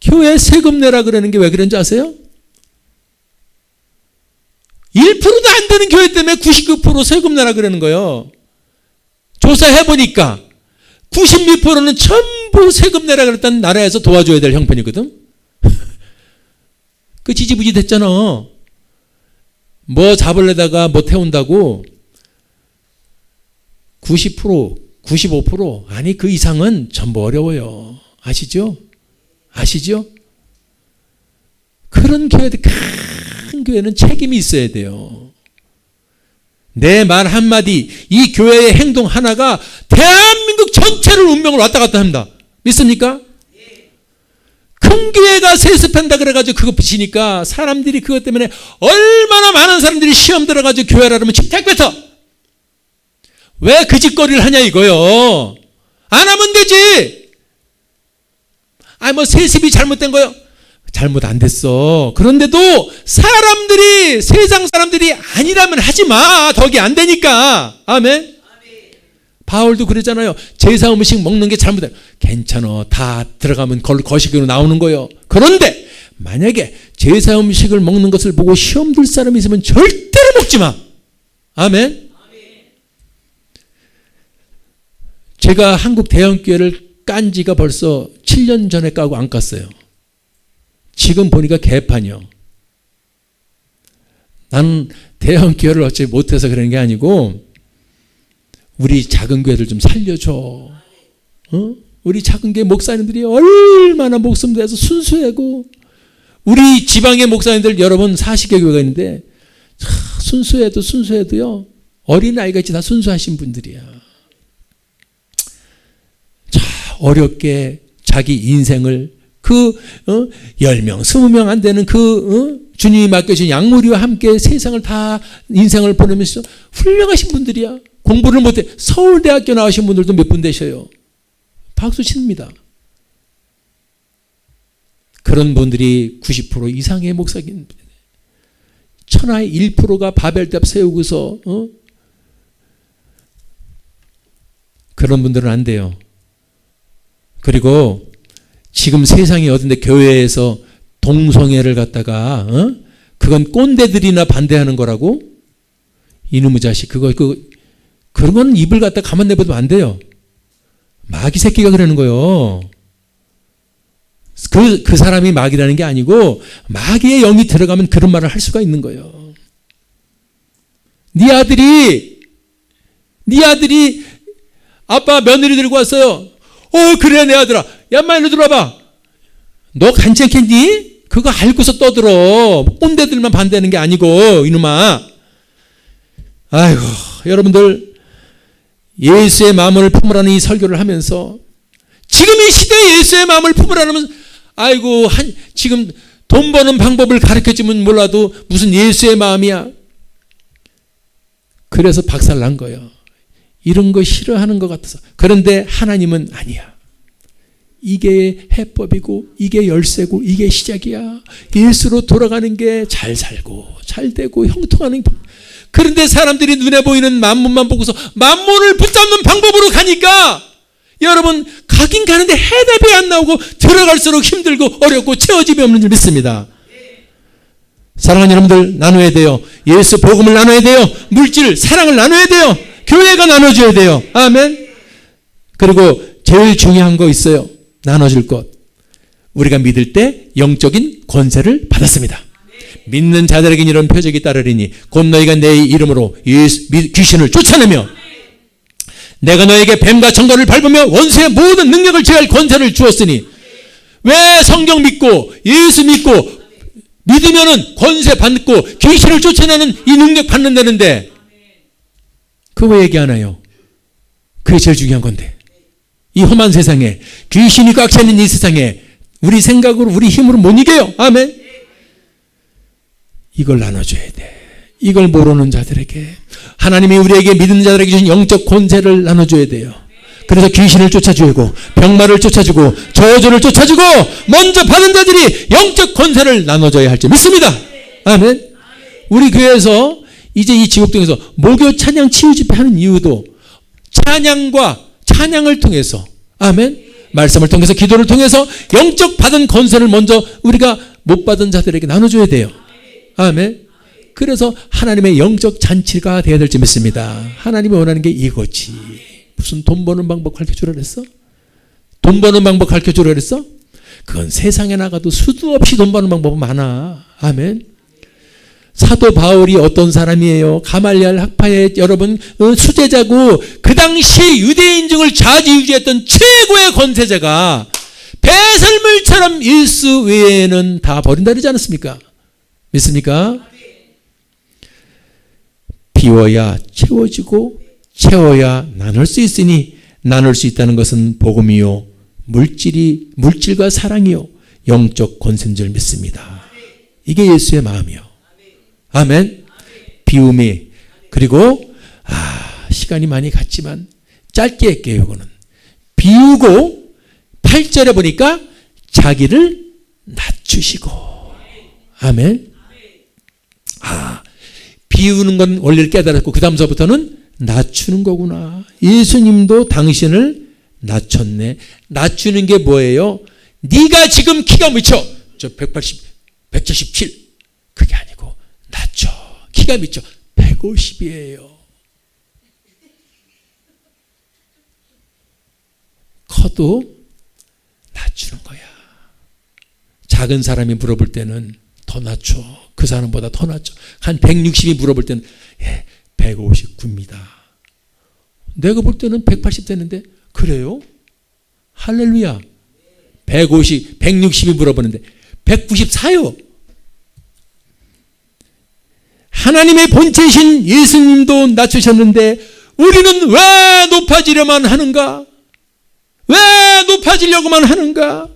Speaker 1: 교회 세금 내라 그러는 게 왜 그런지 아세요? 1%도 안 되는 교회 때문에 99% 세금 내라 그러는 거예요. 조사해보니까 90%는 전부 세금 내라 그랬다는 나라에서 도와줘야 될 형편이거든. 그 지지부지 됐잖아. 뭐 잡으려다가 뭐 태운다고 90%, 95%, 아니 그 이상은 전부 어려워요. 아시죠? 그런 교회들, 큰 교회는 책임이 있어야 돼요. 내 말 한마디, 이 교회의 행동 하나가 대한민국 전체를 운명을 왔다 갔다 합니다. 믿습니까? 큰 교회가 세습한다 그래가지고 그거 붙이니까 사람들이 그것 때문에 얼마나 많은 사람들이 시험 들어가지고 교회를 하려면 집택 뱉어. 왜 그 짓거리를 하냐 이거요. 안 하면 되지. 뭐 세습이 잘못된 거요. 잘못 안 됐어. 그런데도 사람들이, 세상 사람들이 아니라면 하지 마. 덕이 안 되니까. 아멘. 바울도 그러잖아요. 제사 음식 먹는 게 잘못돼. 괜찮아. 다 들어가면 거식으로 나오는 거예요. 그런데 만약에 제사 음식을 먹는 것을 보고 시험 들 사람이 있으면 절대로 먹지 마. 아멘. 제가 한국 대형교회를 깐 지가 벌써 7년 전에 까고 안 깠어요. 지금 보니까 개판이요. 나는 대형교회를 어차피 못해서 그런 게 아니고 우리 작은 교회들 좀 살려줘. 우리 작은 교회 목사님들이 얼마나 목숨 내서 순수하고, 우리 지방의 목사님들 여러분 40개 교회가 있는데 순수해도요 어린아이같이 다 순수하신 분들이야. 자, 어렵게 자기 인생을 10명, 20명 안 되는 주님이 맡겨준 양무리와 함께 세상을 다 인생을 보내면서 훌륭하신 분들이야. 공부를 못해 서울대학교 나오신 분들도 몇 분 되셔요. 박수 칩니다. 그런 분들이 90% 이상의 목사님, 천하의 1%가 바벨탑 세우고서 그런 분들은 안 돼요. 그리고 지금 세상에 어딘데 교회에서 동성애를 갖다가 그건 꼰대들이나 반대하는 거라고? 이놈의 자식, 그런 건 입을 갖다 가만 내버리면 안 돼요. 마귀 새끼가 그러는 거예요. 그 사람이 마귀라는 게 아니고 마귀의 영이 들어가면 그런 말을 할 수가 있는 거예요. 네 아들이 아빠 며느리 들고 왔어요. 그래 내 아들아. 야 인마 일로 들어와봐. 너 괜찮겠니? 그거 알고서 떠들어. 꼰대들만 반대하는 게 아니고 이놈아. 아이고 여러분들 예수의 마음을 품으라는 이 설교를 하면서 지금 이 시대에 예수의 마음을 품으라는, 아이고 지금 돈 버는 방법을 가르쳐주면 몰라도 무슨 예수의 마음이야. 그래서 박살 난 거예요. 이런 거 싫어하는 것 같아서. 그런데 하나님은 아니야. 이게 해법이고 이게 열쇠고 이게 시작이야. 예수로 돌아가는 게 잘 살고 잘 되고 형통하는 방. 그런데 사람들이 눈에 보이는 만문만 보고서 만문을 붙잡는 방법으로 가니까 여러분 가긴 가는데 해답이 안 나오고 들어갈수록 힘들고 어렵고 채워짐이 없는 줄 믿습니다. 사랑하는 여러분들, 나눠야 돼요. 예수 복음을 나눠야 돼요. 물질 사랑을 나눠야 돼요. 교회가 나눠줘야 돼요. 아멘. 그리고 제일 중요한 거 있어요. 나눠줄 것. 우리가 믿을 때 영적인 권세를 받았습니다. 믿는 자들에게는 이런 표적이 따르리니 곧 너희가 내 이름으로 귀신을 쫓아내며 내가 너에게 뱀과 청돌을 밟으며 원수의 모든 능력을 제할 권세를 주었으니. 왜 성경 믿고 예수 믿고 믿으면은 권세 받고 귀신을 쫓아내는 이 능력 받는다는데 그거 왜 얘기 안 해요? 그게 제일 중요한 건데. 이 험한 세상에 귀신이 꽉 차 있는 이 세상에 우리 생각으로 우리 힘으로 못 이겨요. 아멘. 이걸 나눠줘야 돼. 이걸 모르는 자들에게 하나님이 우리에게 믿는 자들에게 주신 영적 권세를 나눠줘야 돼요. 그래서 귀신을 쫓아주고 병마를 쫓아주고 저주를 쫓아주고 먼저 받은 자들이 영적 권세를 나눠줘야 할 줄 믿습니다. 아멘. 우리 교회에서 이제 이 지옥동에서 목요 찬양 치유 집회 하는 이유도 찬양을 통해서, 아멘, 말씀을 통해서 기도를 통해서 영적 받은 권세를 먼저 우리가 못 받은 자들에게 나눠줘야 돼요. 아멘. 그래서 하나님의 영적 잔치가 되어야 될지 믿습니다. 하나님이 원하는 게 이거지. 무슨 돈 버는 방법 가르쳐주라 그랬어? 돈 버는 방법 가르쳐주라 그랬어? 그건 세상에 나가도 수도 없이 돈 버는 방법은 많아. 아멘. 사도 바울이 어떤 사람이에요? 가말리알 학파의 여러분 수제자고 그 당시 유대인 중을 좌지우지했던 최고의 권세자가 배설물처럼 일수 외에는 다 버린다 그러지 않았습니까? 믿습니까? 비워야 채워지고 채워야 나눌 수 있으니 나눌 수 있다는 것은 복음이요 물질과 사랑이요 영적 권세인 줄 믿습니다. 이게 예수의 마음이요. 아멘. 비움이, 그리고 시간이 많이 갔지만 짧게 할게요. 이거는 비우고 8절에 보니까 자기를 낮추시고. 아멘. 비우는 건 원리를 깨달았고 그 다음서부터는 낮추는 거구나. 예수님도 당신을 낮췄네. 낮추는 게 뭐예요? 네가 지금 키가 미쳐 저 180, 177 그게 아니고 낮춰. 키가 미쳐 150이에요. 커도 낮추는 거야. 작은 사람이 물어볼 때는 더 낮춰. 그 사람보다 더 낮춰. 한 160이 물어볼 때는 159입니다. 내가 볼 때는 180 되는데 그래요? 할렐루야. 150, 160이 물어보는데 194요. 하나님의 본체이신 예수님도 낮추셨는데 우리는 왜 높아지려만 하는가? 왜 높아지려고만 하는가?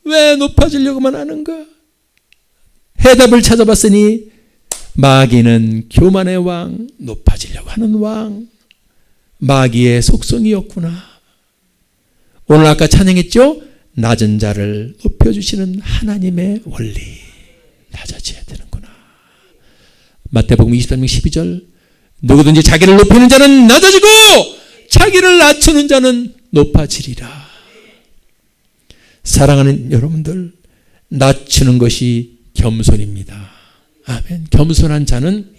Speaker 1: 왜 높아지려고만 하는가? 해답을 찾아봤으니 마귀는 교만의 왕, 높아지려고 하는 왕, 마귀의 속성이었구나. 오늘 아까 찬양했죠? 낮은 자를 높여주시는 하나님의 원리. 낮아져야 되는구나. 마태복음 23장 12절 누구든지 자기를 높이는 자는 낮아지고 자기를 낮추는 자는 높아지리라. 사랑하는 여러분들, 낮추는 것이 겸손입니다. 아멘. 겸손한 자는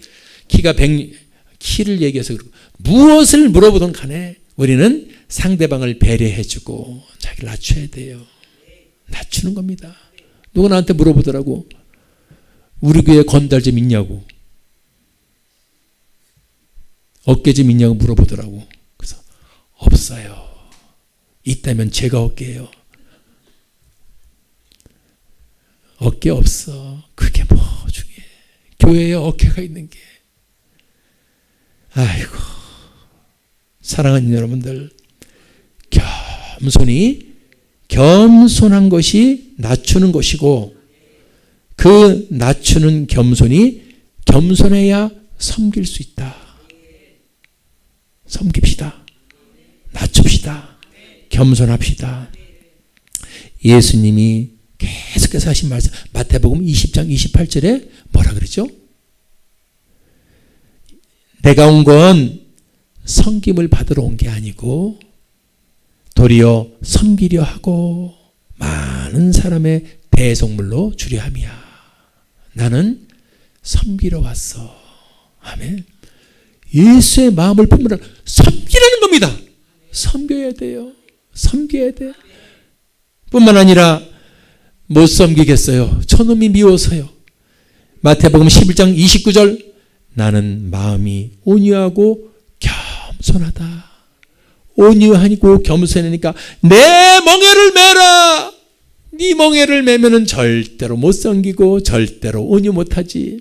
Speaker 1: 키를 얘기해서 그러고 무엇을 물어보든 간에 우리는 상대방을 배려해주고 자기를 낮춰야 돼요. 낮추는 겁니다. 누가 나한테 물어보더라고. 우리 교회 건달 좀 있냐고. 어깨 좀 있냐고 물어보더라고. 그래서 없어요. 있다면 제가 어깨예요. 어깨 없어. 그게 뭐 중요해. 교회에 어깨가 있는 게. 아이고. 사랑하는 여러분들, 겸손한 것이 낮추는 것이고 그 낮추는 겸손해야 섬길 수 있다. 섬깁시다. 낮춥시다. 겸손합시다. 예수님이 계속해서 하신 말씀, 마태복음 20장 28절에 뭐라 그러죠? 내가 온 건 섬김을 받으러 온 게 아니고 도리어 섬기려 하고 많은 사람의 대속물로 주려 함이야. 나는 섬기러 왔어. 아멘. 예수의 마음을 품으라. 섬기라는 겁니다. 섬겨야 돼요. 섬겨야 돼. 뿐만 아니라 못 섬기겠어요. 저놈이 미워서요. 마태복음 11장 29절 나는 마음이 온유하고 겸손하다. 온유하고 겸손하니까 내 멍에를 매라. 네 멍에를 매면은 절대로 못 섬기고 절대로 온유 못하지.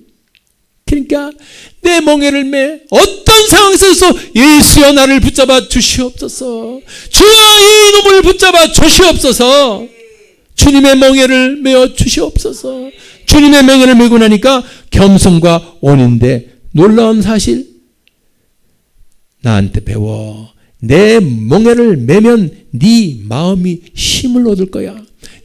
Speaker 1: 그러니까 내 멍에를 매. 어떤 상황에서 예수여 나를 붙잡아 주시옵소서. 주여 이놈을 붙잡아 주시옵소서. 주님의 멍에를 메어 주시옵소서. 주님의 멍에를 메고 나니까 겸손과 온유인데 놀라운 사실, 나한테 배워. 내 멍에를 매면 네 마음이 힘을 얻을 거야.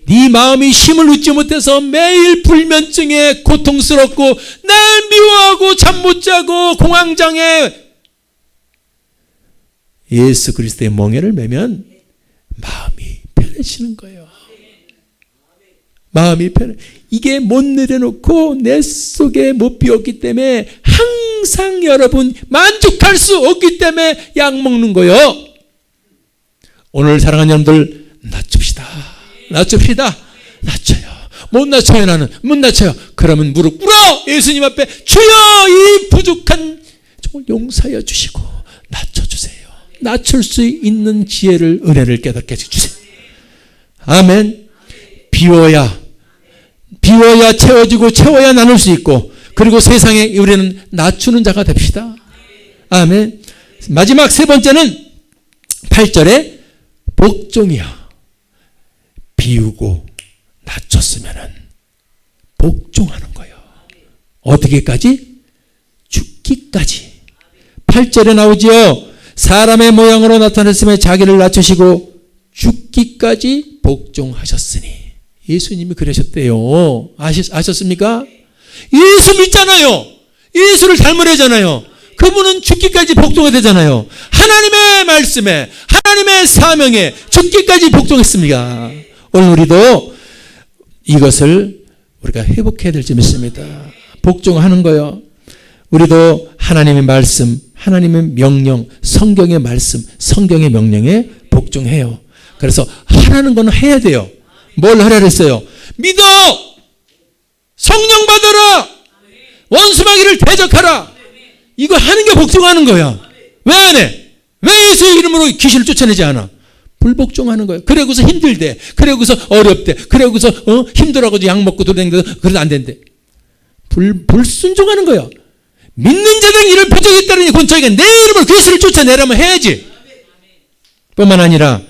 Speaker 1: 네 마음이 힘을 얻지 못해서 매일 불면증에 고통스럽고 날 미워하고 잠 못 자고 공황장애. 예수 그리스도의 멍에를 매면 마음이 편해지는 거예요. 마음이 편해. 이게 못 내려놓고 내 속에 못 비웠기 때문에 항상 여러분 만족할 수 없기 때문에 약 먹는 거예요. 오늘 사랑하는 여러분들 낮춥시다. 낮춥시다. 낮춰요. 못 낮춰요. 나는 못 낮춰요. 그러면 무릎 꿇어 예수님 앞에 주여 이 부족한 정말 용서하여 주시고 낮춰주세요. 낮출 수 있는 지혜를 은혜를 깨닫게 해주세요. 아멘. 비워야 채워지고 채워야 나눌 수 있고 그리고 세상에 우리는 낮추는 자가 됩시다. 아멘. 마지막 세 번째는 8절에 복종이야. 비우고 낮췄으면은 복종하는 거예요. 어떻게까지? 죽기까지. 8절에 나오지요. 사람의 모양으로 나타났으며 자기를 낮추시고 죽기까지 복종하셨으니. 예수님이 그러셨대요. 아셨습니까? 예수 믿잖아요. 예수를 닮으려잖아요. 그분은 죽기까지 복종해야 되잖아요. 하나님의 말씀에, 하나님의 사명에 죽기까지 복종했습니다. 오늘 우리도 이것을 우리가 회복해야 될 점이 있습니다. 복종하는 거요. 우리도 하나님의 말씀, 하나님의 명령, 성경의 말씀, 성경의 명령에 복종해요. 그래서 하라는 건 해야 돼요. 뭘 하라 그랬어요? 믿어! 성령 받아라! 원수마귀를 대적하라! 이거 하는 게 복종하는 거야. 왜 안 해? 왜 예수의 이름으로 귀신을 쫓아내지 않아? 불복종하는 거예요. 그러고서 힘들대. 그러고서 어렵대. 그러고서 힘들어가지고 약 먹고 돌아다니는데 그래도 안 된대. 불순종하는 거야. 믿는 자들은 이를 표적이 따르니 권총이가 내 이름으로 귀신을 쫓아내라면 해야지. 뿐만 아니라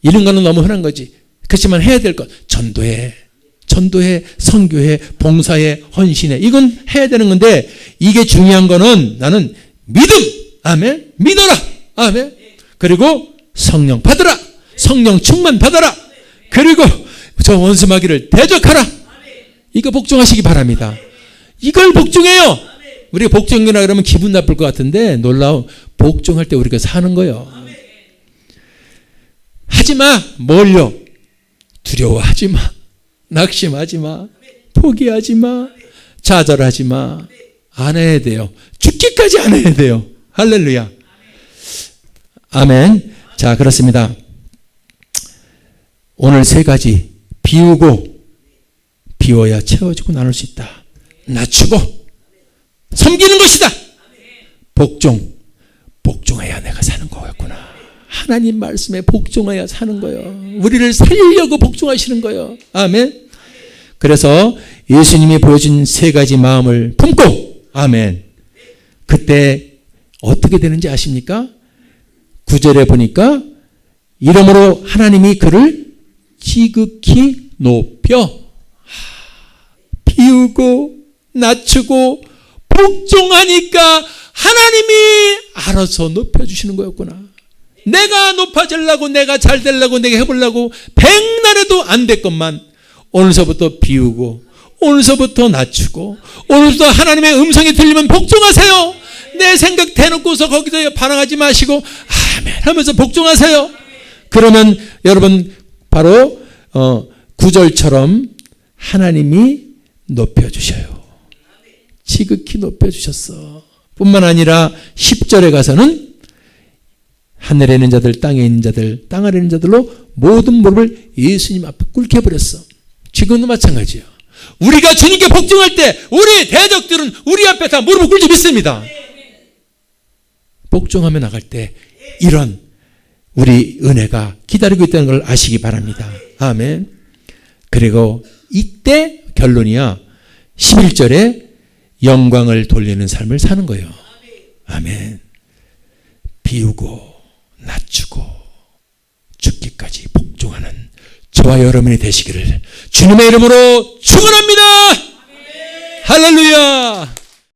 Speaker 1: 이런 거는 너무 흔한 거지. 그렇지만 해야 될 것. 전도해, 선교해, 봉사해, 헌신해. 이건 해야 되는 건데 이게 중요한 거는 나는 믿음. 아멘. 믿어라. 아멘. 그리고 성령 받으라. 성령 충만 받아라. 그리고 저 원수마귀를 대적하라. 이거 복종하시기 바랍니다. 이걸 복종해요. 우리가 복종이라 그러면 기분 나쁠 것 같은데 놀라운 복종할 때 우리가 사는 거예요. 하지마. 뭘요? 두려워하지마. 낙심하지마. 포기하지마. 좌절하지마. 안 해야 돼요. 죽기까지 안 해야 돼요. 할렐루야. 아멘. 자, 그렇습니다. 오늘 세 가지. 비우고, 비워야 채워지고 나눌 수 있다. 낮추고 섬기는 것이다. 복종해야 내가 사는 거였구나. 하나님 말씀에 복종해야 사는 거예요. 우리를 살리려고 복종하시는 거예요. 아멘. 그래서 예수님이 보여준 세 가지 마음을 품고, 아멘. 그때 어떻게 되는지 아십니까? 9절에 보니까 이러므로 하나님이 그를 지극히 높여 비우고 낮추고 복종하니까 하나님이 알아서 높여주시는 거였구나. 내가 높아지려고, 내가 잘 되려고, 내가 해보려고 백날해도 안 됐건만 오늘서부터 비우고, 오늘서부터 낮추고, 오늘부터 하나님의 음성이 들리면 복종하세요. 내 생각 대놓고서 거기서 반항하지 마시고 아멘 하면서 복종하세요. 그러면 여러분 바로 9절처럼 하나님이 높여주셔요. 지극히 높여주셨어. 뿐만 아니라 10절에 가서는 하늘에 있는 자들, 땅에 있는 자들, 땅 아래 있는 자들로 모든 무릎을 예수님 앞에 꿇게 해버렸어. 지금도 마찬가지예요. 우리가 주님께 복종할 때 우리 대적들은 우리 앞에 다 무릎을 꿇지 믿습니다. 복종하며 나갈 때 이런 우리 은혜가 기다리고 있다는 걸 아시기 바랍니다. 아멘. 그리고 이때 결론이야. 11절에 영광을 돌리는 삶을 사는 거예요. 아멘. 비우고 낮추고 죽기까지 복종하는 저와 여러분이 되시기를 주님의 이름으로 축원합니다. 할렐루야.